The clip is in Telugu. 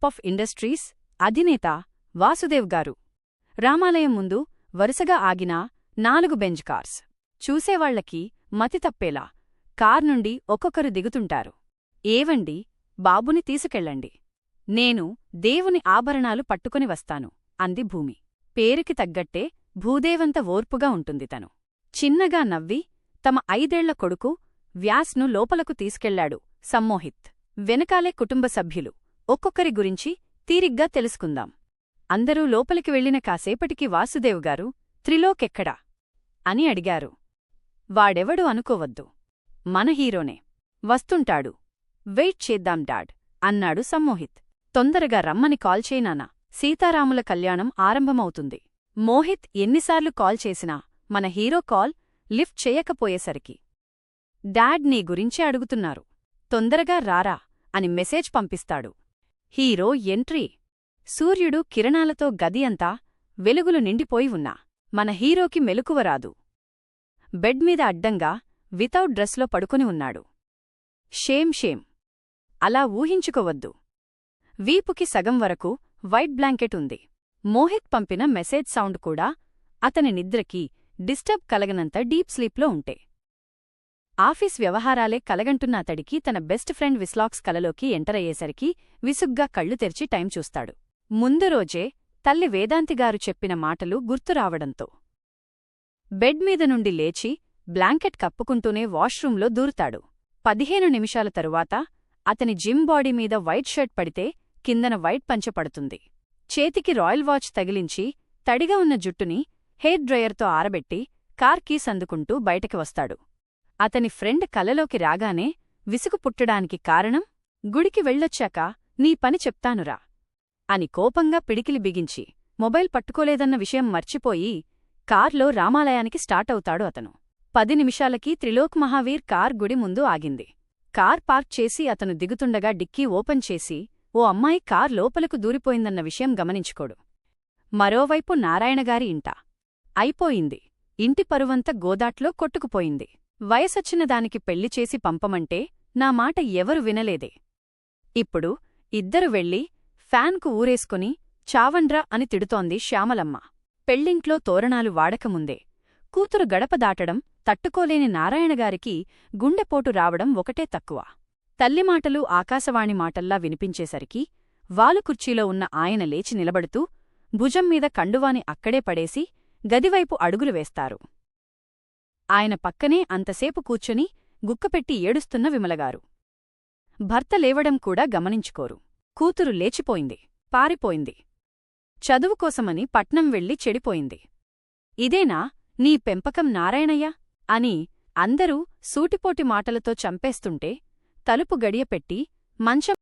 గ్రూప్ ఆఫ్ ఇండస్ట్రీస్ అధినేత వాసుదేవ్ గారు. రామాలయం ముందు వరుసగా ఆగిన 4 బెంజ్ కార్స్. చూసేవాళ్లకి మతి తప్పేలా కార్ నుండి ఒక్కొక్కరు దిగుతుంటారు. ఏవండి, బాబుని తీసుకెళ్ళండి. నేను దేవుని ఆభరణాలు పట్టుకుని వస్తాను అంది భూమి. పేరుకి తగ్గట్టే భూదేవంత ఓర్పుగా ఉంటుంది తను. చిన్నగా నవ్వి తమ 5 ఏళ్ల కొడుకు వ్యాస్ను లోపలకు తీసుకెళ్లాడు సమ్మోహిత్. వెనకాలే కుటుంబ సభ్యులు. ఒక్కొక్కరి గురించి తీరిగ్గా తెలుసుకుందాం. అందరూ లోపలికి వెళ్లిన కాసేపటికి వాసుదేవ్ గారు త్రిలోకెక్కడా అని అడిగారు. వాడెవడు అనుకోవద్దు, మన హీరోనే. వస్తుంటాడు, వెయిట్ చేద్దాం డాడ్ అన్నాడు సమ్మోహిత్. తొందరగా రమ్మని కాల్ చేయనానా, సీతారాముల కళ్యాణం ఆరంభమవుతుంది. మోహిత్ ఎన్నిసార్లు కాల్ చేసినా మన హీరో కాల్ లిఫ్ట్ చేయకపోయేసరికి డాడ్ నీ గురించే అడుగుతున్నారు, తొందరగా రారా అని మెసేజ్ పంపిస్తాడు. Hero entry. సూర్యుడు కిరణాలతో గది అంతా వెలుగులు నిండిపోయి ఉన్నా మన హీరోకి మెలకువరాదు. బెడ్ మీద అడ్డంగా వితౌట్ డ్రెస్లో పడుకుని ఉన్నాడు. షేమ్ అలా ఊహించుకోవద్దు. వీపుకి సగం వరకు వైట్ బ్లాంకెట్ ఉంది. మోహిత్ పంపిన మెసేజ్ సౌండ్ కూడా అతని నిద్రకి డిస్టర్బ్ కలగనంత డీప్ స్లీప్లో ఉంటే. ఆఫీస్ వ్యవహారాలే కలగంటున్న అతడికి తన బెస్ట్ ఫ్రెండ్ విస్లాక్స్ కలలోకి ఎంటరయ్యేసరికి విసుగ్గా కళ్ళు తెరిచి టైం చూస్తాడు. ముందు రోజే తల్లి వేదాంతిగారు చెప్పిన మాటలు గుర్తురావడంతో బెడ్ మీద నుండి లేచి బ్లాంకెట్ కప్పుకుంటూనే వాష్రూంలో దూరుతాడు. 15 నిమిషాల తరువాత అతని జిమ్ బాడీ మీద వైట్ షర్ట్ పడితే కిందన వైట్ పంచె పడుతుంది. చేతికి రాయల్ వాచ్ తగిలించి తడిగా ఉన్న జుట్టుని హెయిర్ డ్రయర్తో ఆరబెట్టి కార్ కీస్ అందుకుంటూ బయటకి వస్తాడు. అతని ఫ్రెండ్ కలలోకి రాగానే విసుగు పుట్టడానికి కారణం, గుడికి వెళ్ళొచ్చాక నీ పని చెప్తానురా అని కోపంగా పిడికిలి బిగించి మొబైల్ పట్టుకోలేదన్న విషయం మర్చిపోయి కార్లో రామాలయానికి స్టార్ట్ అవుతాడు అతను. 10 నిమిషాలకి త్రిలోక్ మహావీర్ కార్ గుడి ముందు ఆగింది. కార్ పార్క్ చేసి అతను దిగుతుండగా డిక్కీ ఓపెన్ చేసి ఓ అమ్మాయి కార్ లోపలకు దూరిపోయిందన్న విషయం గమనించుకోడు. మరోవైపు నారాయణగారి ఇంట అయిపోయింది. ఇంటి పరువంత గోదాట్లో కొట్టుకుపోయింది. వయసొచ్చిన దానికి పెళ్లి చేసి పంపమంటే నా మాట ఎవరు వినలేదే. ఇప్పుడు ఇద్దరు వెళ్ళి ఫ్యాన్కు ఊరేసుకుని చావండ్రా అని తిడుతోంది శ్యామలమ్మ. పెళ్ళింట్లో తోరణాలు వాడకముందే కూతురు గడప దాటడం తట్టుకోలేని నారాయణగారికి గుండెపోటు రావడం ఒకటే తక్కువ. తల్లిమాటలు ఆకాశవాణి మాటల్లా వినిపించేసరికి వాలుకుర్చీలో ఉన్న ఆయన లేచి నిలబడుతూ భుజంమీద కండువాని అక్కడే పడేసి గదివైపు అడుగులు వేస్తారు. ఆయన పక్కనే అంతసేపు కూర్చొని గుక్కపెట్టి ఏడుస్తున్న విమలగారు. భర్త లేవడం కూడా గమనించుకోరు. కూతురు లేచిపోయింది, పారిపోయింది. చదువుకోసమని పట్నం వెళ్లి చెడిపోయింది. ఇదేనా నీ పెంపకం నారాయణయ్య అని అందరూ సూటిపోటి మాటలతో చంపేస్తుంటే తలుపు గడియపెట్టి మంచం